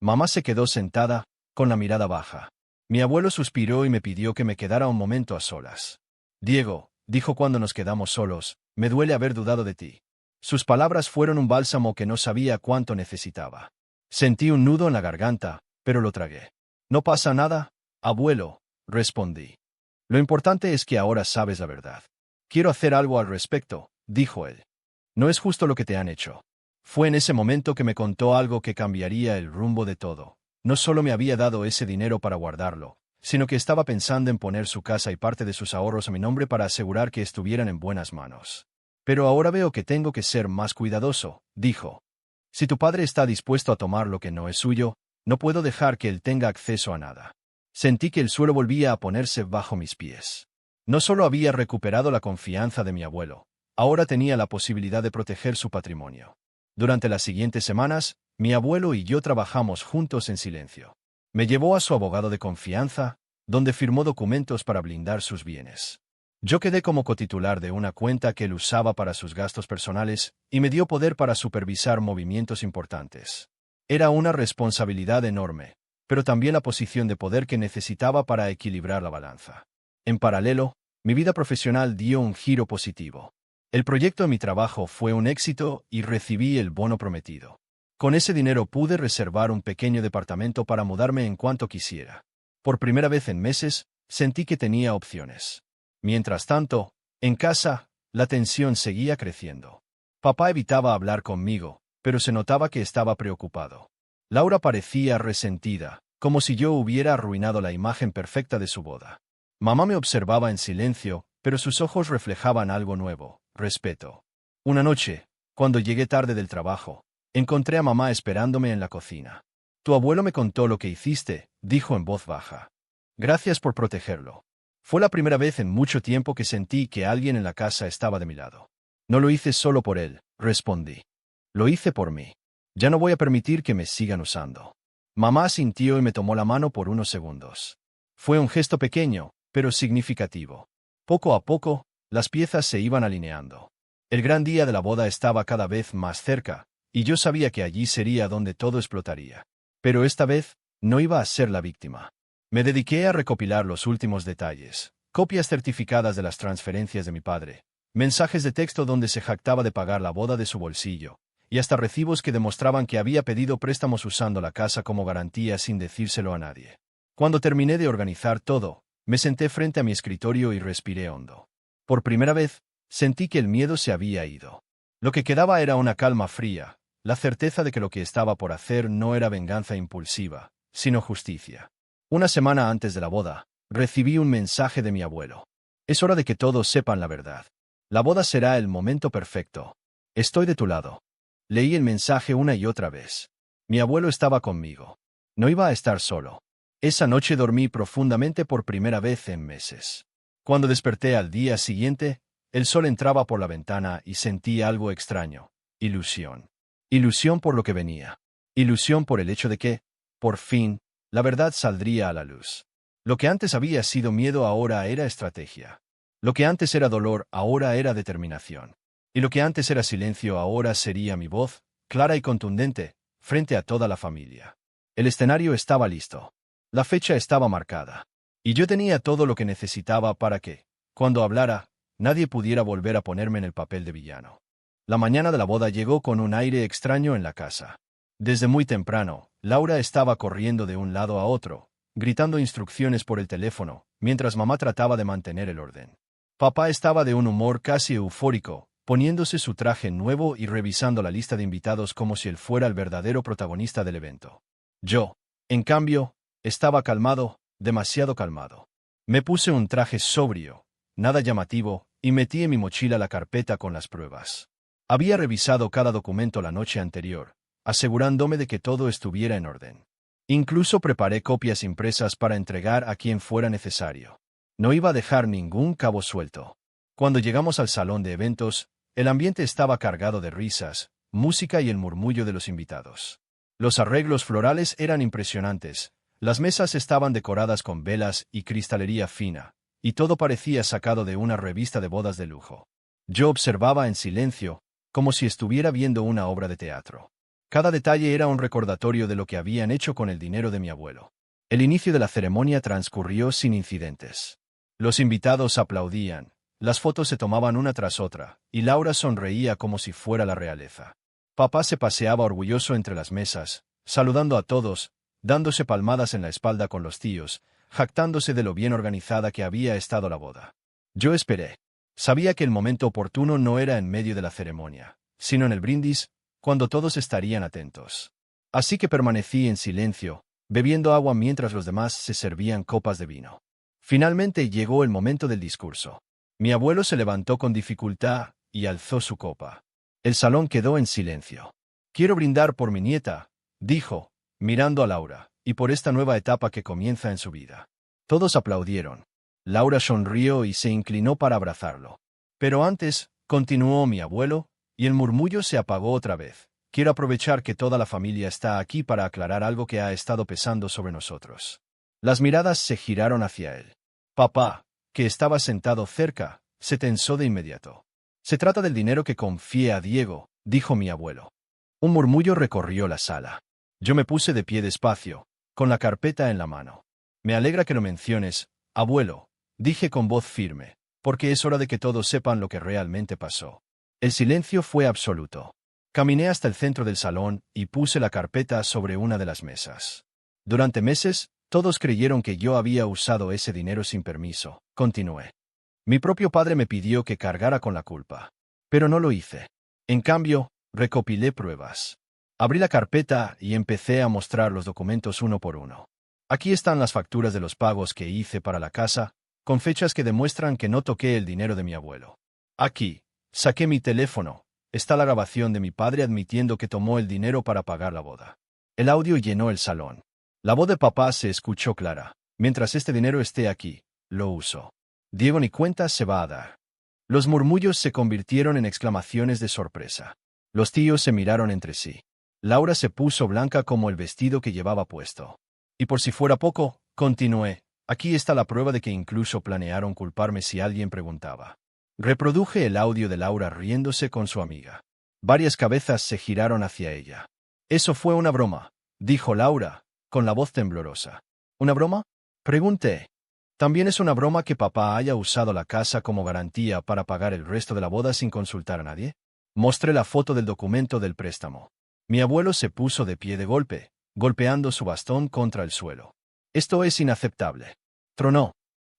Mamá se quedó sentada, con la mirada baja. Mi abuelo suspiró y me pidió que me quedara un momento a solas. Diego, dijo cuando nos quedamos solos, me duele haber dudado de ti. Sus palabras fueron un bálsamo que no sabía cuánto necesitaba. Sentí un nudo en la garganta, pero lo tragué. No pasa nada, abuelo, respondí. Lo importante es que ahora sabes la verdad. Quiero hacer algo al respecto, dijo él. No es justo lo que te han hecho. Fue en ese momento que me contó algo que cambiaría el rumbo de todo. No solo me había dado ese dinero para guardarlo, sino que estaba pensando en poner su casa y parte de sus ahorros a mi nombre para asegurar que estuvieran en buenas manos. Pero ahora veo que tengo que ser más cuidadoso, dijo. Si tu padre está dispuesto a tomar lo que no es suyo, no puedo dejar que él tenga acceso a nada. Sentí que el suelo volvía a ponerse bajo mis pies. No solo había recuperado la confianza de mi abuelo, ahora tenía la posibilidad de proteger su patrimonio. Durante las siguientes semanas, mi abuelo y yo trabajamos juntos en silencio. Me llevó a su abogado de confianza, donde firmó documentos para blindar sus bienes. Yo quedé como cotitular de una cuenta que él usaba para sus gastos personales y me dio poder para supervisar movimientos importantes. Era una responsabilidad enorme, pero también la posición de poder que necesitaba para equilibrar la balanza. En paralelo, mi vida profesional dio un giro positivo. El proyecto de mi trabajo fue un éxito y recibí el bono prometido. Con ese dinero pude reservar un pequeño departamento para mudarme en cuanto quisiera. Por primera vez en meses, sentí que tenía opciones. Mientras tanto, en casa, la tensión seguía creciendo. Papá evitaba hablar conmigo, pero se notaba que estaba preocupado. Laura parecía resentida, como si yo hubiera arruinado la imagen perfecta de su boda. Mamá me observaba en silencio, pero sus ojos reflejaban algo nuevo, respeto. Una noche, cuando llegué tarde del trabajo, encontré a mamá esperándome en la cocina. Tu abuelo me contó lo que hiciste, dijo en voz baja. Gracias por protegerlo. Fue la primera vez en mucho tiempo que sentí que alguien en la casa estaba de mi lado. No lo hice solo por él, respondí. Lo hice por mí. Ya no voy a permitir que me sigan usando. Mamá asintió y me tomó la mano por unos segundos. Fue un gesto pequeño, pero significativo. Poco a poco, las piezas se iban alineando. El gran día de la boda estaba cada vez más cerca, y yo sabía que allí sería donde todo explotaría. Pero esta vez, no iba a ser la víctima. Me dediqué a recopilar los últimos detalles, copias certificadas de las transferencias de mi padre, mensajes de texto donde se jactaba de pagar la boda de su bolsillo, y hasta recibos que demostraban que había pedido préstamos usando la casa como garantía sin decírselo a nadie. Cuando terminé de organizar todo, me senté frente a mi escritorio y respiré hondo. Por primera vez, sentí que el miedo se había ido. Lo que quedaba era una calma fría, la certeza de que lo que estaba por hacer no era venganza impulsiva, sino justicia. Una semana antes de la boda, recibí un mensaje de mi abuelo. Es hora de que todos sepan la verdad. La boda será el momento perfecto. Estoy de tu lado. Leí el mensaje una y otra vez. Mi abuelo estaba conmigo. No iba a estar solo. Esa noche dormí profundamente por primera vez en meses. Cuando desperté al día siguiente, el sol entraba por la ventana y sentí algo extraño. Ilusión. Ilusión por lo que venía. Ilusión por el hecho de que, por fin, la verdad saldría a la luz. Lo que antes había sido miedo ahora era estrategia. Lo que antes era dolor ahora era determinación. Y lo que antes era silencio ahora sería mi voz, clara y contundente, frente a toda la familia. El escenario estaba listo. La fecha estaba marcada. Y yo tenía todo lo que necesitaba para que, cuando hablara, nadie pudiera volver a ponerme en el papel de villano. La mañana de la boda llegó con un aire extraño en la casa. Desde muy temprano, Laura estaba corriendo de un lado a otro, gritando instrucciones por el teléfono, mientras mamá trataba de mantener el orden. Papá estaba de un humor casi eufórico, poniéndose su traje nuevo y revisando la lista de invitados como si él fuera el verdadero protagonista del evento. Yo, en cambio, estaba calmado, demasiado calmado. Me puse un traje sobrio, nada llamativo, y metí en mi mochila la carpeta con las pruebas. Había revisado cada documento la noche anterior, asegurándome de que todo estuviera en orden. Incluso preparé copias impresas para entregar a quien fuera necesario. No iba a dejar ningún cabo suelto. Cuando llegamos al salón de eventos, el ambiente estaba cargado de risas, música y el murmullo de los invitados. Los arreglos florales eran impresionantes, las mesas estaban decoradas con velas y cristalería fina, y todo parecía sacado de una revista de bodas de lujo. Yo observaba en silencio, como si estuviera viendo una obra de teatro. Cada detalle era un recordatorio de lo que habían hecho con el dinero de mi abuelo. El inicio de la ceremonia transcurrió sin incidentes. Los invitados aplaudían, las fotos se tomaban una tras otra, y Laura sonreía como si fuera la realeza. Papá se paseaba orgulloso entre las mesas, saludando a todos, dándose palmadas en la espalda con los tíos, jactándose de lo bien organizada que había estado la boda. Yo esperé. Sabía que el momento oportuno no era en medio de la ceremonia, sino en el brindis, cuando todos estarían atentos. Así que permanecí en silencio, bebiendo agua mientras los demás se servían copas de vino. Finalmente llegó el momento del discurso. Mi abuelo se levantó con dificultad y alzó su copa. El salón quedó en silencio. Quiero brindar por mi nieta, dijo, mirando a Laura, y por esta nueva etapa que comienza en su vida. Todos aplaudieron. Laura sonrió y se inclinó para abrazarlo. Pero antes, continuó mi abuelo, y el murmullo se apagó otra vez. Quiero aprovechar que toda la familia está aquí para aclarar algo que ha estado pesando sobre nosotros. Las miradas se giraron hacia él. Papá, que estaba sentado cerca, se tensó de inmediato. Se trata del dinero que confié a Diego, dijo mi abuelo. Un murmullo recorrió la sala. Yo me puse de pie despacio, con la carpeta en la mano. Me alegra que lo menciones, abuelo, dije con voz firme, porque es hora de que todos sepan lo que realmente pasó. El silencio fue absoluto. Caminé hasta el centro del salón y puse la carpeta sobre una de las mesas. Durante meses, todos creyeron que yo había usado ese dinero sin permiso, continué. Mi propio padre me pidió que cargara con la culpa. Pero no lo hice. En cambio, recopilé pruebas. Abrí la carpeta y empecé a mostrar los documentos uno por uno. Aquí están las facturas de los pagos que hice para la casa, con fechas que demuestran que no toqué el dinero de mi abuelo. Aquí, saqué mi teléfono, está la grabación de mi padre admitiendo que tomó el dinero para pagar la boda. El audio llenó el salón. La voz de papá se escuchó clara. Mientras este dinero esté aquí, lo uso. Diego ni cuenta se va a dar. Los murmullos se convirtieron en exclamaciones de sorpresa. Los tíos se miraron entre sí. Laura se puso blanca como el vestido que llevaba puesto. Y por si fuera poco, continué, Aquí está la prueba de que incluso planearon culparme si alguien preguntaba. Reproduje el audio de Laura riéndose con su amiga. Varias cabezas se giraron hacia ella. Eso fue una broma, dijo Laura, con la voz temblorosa. ¿Una broma? Pregunté. También es una broma que papá haya usado la casa como garantía para pagar el resto de la boda sin consultar a nadie. Mostré la foto del documento del préstamo. Mi abuelo se puso de pie de golpe, golpeando su bastón contra el suelo. Esto es inaceptable. Tronó.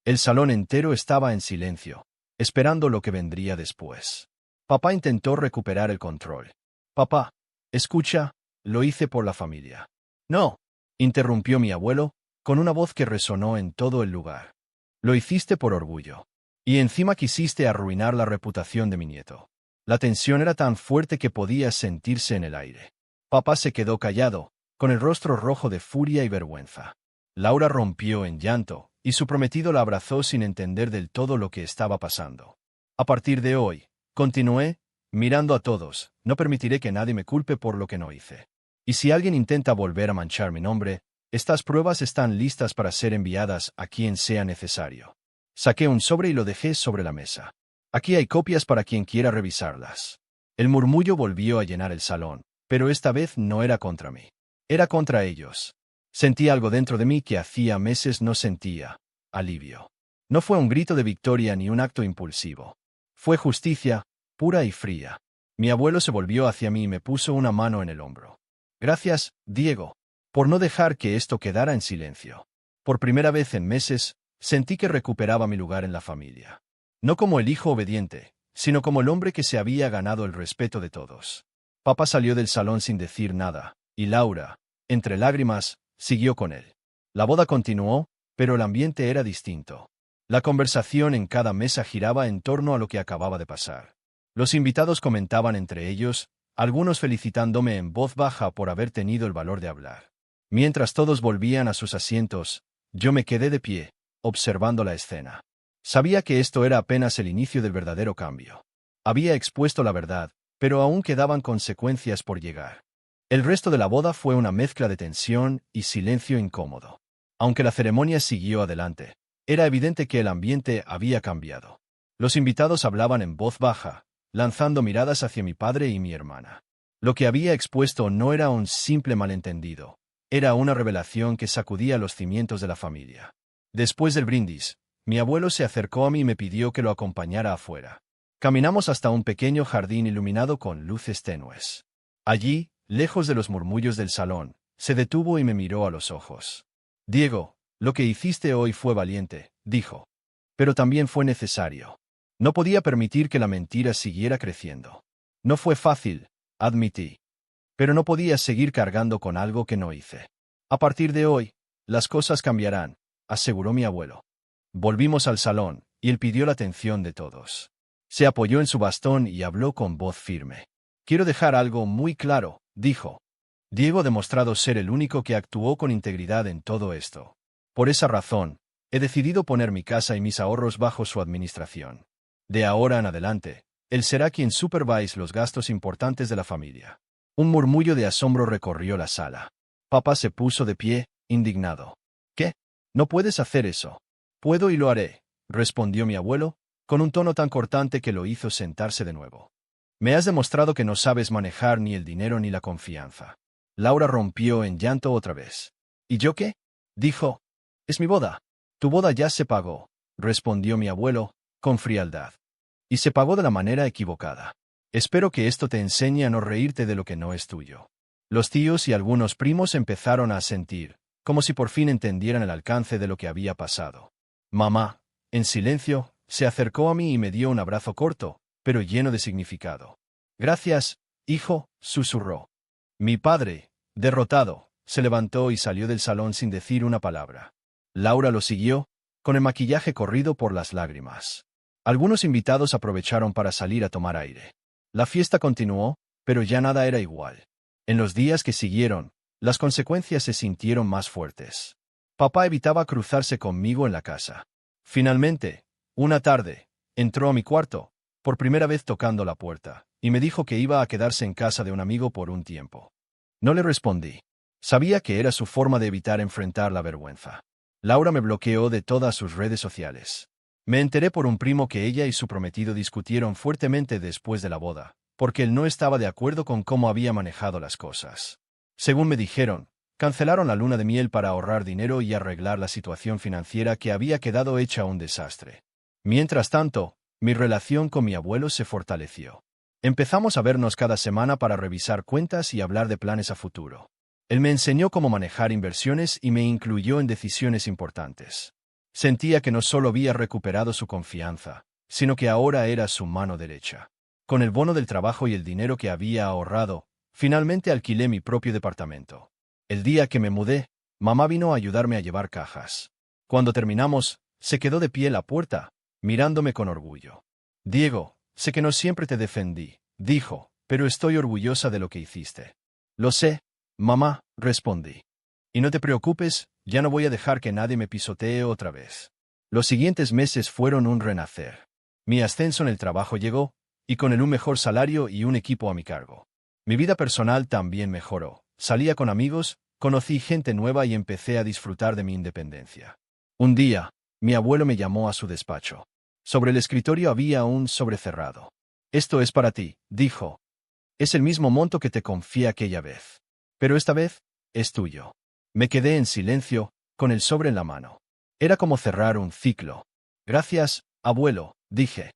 El salón entero estaba en silencio, esperando lo que vendría después. Papá intentó recuperar el control. Papá, escucha, lo hice por la familia. No, interrumpió mi abuelo, con una voz que resonó en todo el lugar. Lo hiciste por orgullo. Y encima quisiste arruinar la reputación de mi nieto. La tensión era tan fuerte que podía sentirse en el aire. Papá se quedó callado, con el rostro rojo de furia y vergüenza. Laura rompió en llanto, y su prometido la abrazó sin entender del todo lo que estaba pasando. A partir de hoy, continué, mirando a todos, no permitiré que nadie me culpe por lo que no hice. Y si alguien intenta volver a manchar mi nombre, estas pruebas están listas para ser enviadas a quien sea necesario. Saqué un sobre y lo dejé sobre la mesa. Aquí hay copias para quien quiera revisarlas. El murmullo volvió a llenar el salón, pero esta vez no era contra mí. Era contra ellos. Sentí algo dentro de mí que hacía meses no sentía: alivio. No fue un grito de victoria ni un acto impulsivo. Fue justicia, pura y fría. Mi abuelo se volvió hacia mí y me puso una mano en el hombro. Gracias, Diego, por no dejar que esto quedara en silencio. Por primera vez en meses, sentí que recuperaba mi lugar en la familia. No como el hijo obediente, sino como el hombre que se había ganado el respeto de todos. Papá salió del salón sin decir nada, y Laura, entre lágrimas, siguió con él. La boda continuó, pero el ambiente era distinto. La conversación en cada mesa giraba en torno a lo que acababa de pasar. Los invitados comentaban entre ellos, algunos felicitándome en voz baja por haber tenido el valor de hablar. Mientras todos volvían a sus asientos, yo me quedé de pie, observando la escena. Sabía que esto era apenas el inicio del verdadero cambio. Había expuesto la verdad, pero aún quedaban consecuencias por llegar. El resto de la boda fue una mezcla de tensión y silencio incómodo. Aunque la ceremonia siguió adelante, era evidente que el ambiente había cambiado. Los invitados hablaban en voz baja, lanzando miradas hacia mi padre y mi hermana. Lo que había expuesto no era un simple malentendido, era una revelación que sacudía los cimientos de la familia. Después del brindis, mi abuelo se acercó a mí y me pidió que lo acompañara afuera. Caminamos hasta un pequeño jardín iluminado con luces tenues. Allí, lejos de los murmullos del salón, se detuvo y me miró a los ojos. Diego, lo que hiciste hoy fue valiente, dijo. Pero también fue necesario. No podía permitir que la mentira siguiera creciendo. No fue fácil, admití. Pero no podía seguir cargando con algo que no hice. A partir de hoy, las cosas cambiarán, aseguró mi abuelo. Volvimos al salón, y él pidió la atención de todos. Se apoyó en su bastón y habló con voz firme. Quiero dejar algo muy claro, dijo. Diego ha demostrado ser el único que actuó con integridad en todo esto. Por esa razón, he decidido poner mi casa y mis ahorros bajo su administración. De ahora en adelante, él será quien supervise los gastos importantes de la familia. Un murmullo de asombro recorrió la sala. Papá se puso de pie, indignado. ¿Qué? No puedes hacer eso. Puedo y lo haré, respondió mi abuelo, con un tono tan cortante que lo hizo sentarse de nuevo. Me has demostrado que no sabes manejar ni el dinero ni la confianza. Laura rompió en llanto otra vez. ¿Y yo qué? Dijo. Es mi boda. Tu boda ya se pagó, respondió mi abuelo, con frialdad. Y se pagó de la manera equivocada. Espero que esto te enseñe a no reírte de lo que no es tuyo. Los tíos y algunos primos empezaron a asentir, como si por fin entendieran el alcance de lo que había pasado. Mamá, en silencio, se acercó a mí y me dio un abrazo corto, pero lleno de significado. Gracias, hijo, susurró. Mi padre, derrotado, se levantó y salió del salón sin decir una palabra. Laura lo siguió, con el maquillaje corrido por las lágrimas. Algunos invitados aprovecharon para salir a tomar aire. La fiesta continuó, pero ya nada era igual. En los días que siguieron, las consecuencias se sintieron más fuertes. Papá evitaba cruzarse conmigo en la casa. Finalmente, una tarde, entró a mi cuarto, por primera vez tocando la puerta, y me dijo que iba a quedarse en casa de un amigo por un tiempo. No le respondí. Sabía que era su forma de evitar enfrentar la vergüenza. Laura me bloqueó de todas sus redes sociales. Me enteré por un primo que ella y su prometido discutieron fuertemente después de la boda, porque él no estaba de acuerdo con cómo había manejado las cosas. Según me dijeron, cancelaron la luna de miel para ahorrar dinero y arreglar la situación financiera que había quedado hecha un desastre. Mientras tanto, mi relación con mi abuelo se fortaleció. Empezamos a vernos cada semana para revisar cuentas y hablar de planes a futuro. Él me enseñó cómo manejar inversiones y me incluyó en decisiones importantes. Sentía que no solo había recuperado su confianza, sino que ahora era su mano derecha. Con el bono del trabajo y el dinero que había ahorrado, finalmente alquilé mi propio departamento. El día que me mudé, mamá vino a ayudarme a llevar cajas. Cuando terminamos, se quedó de pie en la puerta, mirándome con orgullo. Diego, sé que no siempre te defendí, dijo, pero estoy orgullosa de lo que hiciste. Lo sé, mamá, respondí. Y no te preocupes, ya no voy a dejar que nadie me pisotee otra vez. Los siguientes meses fueron un renacer. Mi ascenso en el trabajo llegó, y con él un mejor salario y un equipo a mi cargo. Mi vida personal también mejoró. Salía con amigos, conocí gente nueva y empecé a disfrutar de mi independencia. Un día, mi abuelo me llamó a su despacho. Sobre el escritorio había un sobre cerrado. Esto es para ti, dijo. Es el mismo monto que te confié aquella vez. Pero esta vez, es tuyo. Me quedé en silencio, con el sobre en la mano. Era como cerrar un ciclo. Gracias, abuelo, dije.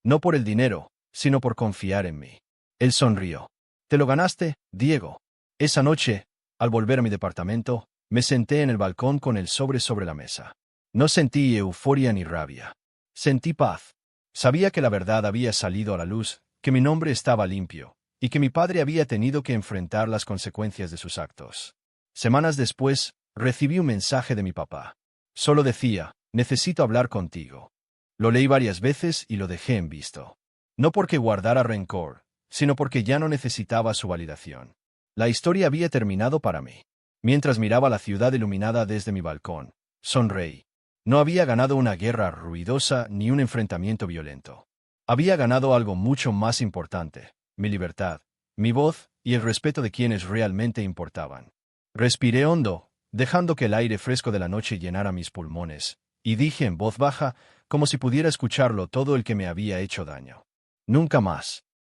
No por el dinero, sino por confiar en mí. Él sonrió. ¿Te lo ganaste, Diego? Esa noche, al volver a mi departamento, me senté en el balcón con el sobre la mesa. No sentí euforia ni rabia. Sentí paz. Sabía que la verdad había salido a la luz, que mi nombre estaba limpio, y que mi padre había tenido que enfrentar las consecuencias de sus actos. Semanas después, recibí un mensaje de mi papá. Solo decía, necesito hablar contigo. Lo leí varias veces y lo dejé en visto. No porque guardara rencor, sino porque ya no necesitaba su validación. La historia había terminado para mí. Mientras miraba la ciudad iluminada desde mi balcón, sonreí. No había ganado una guerra ruidosa ni un enfrentamiento violento. Había ganado algo mucho más importante, mi libertad, mi voz y el respeto de quienes realmente importaban. Respiré hondo, dejando que el aire fresco de la noche llenara mis pulmones, y dije en voz baja, como si pudiera escucharlo todo el que me había hecho daño. Nunca más.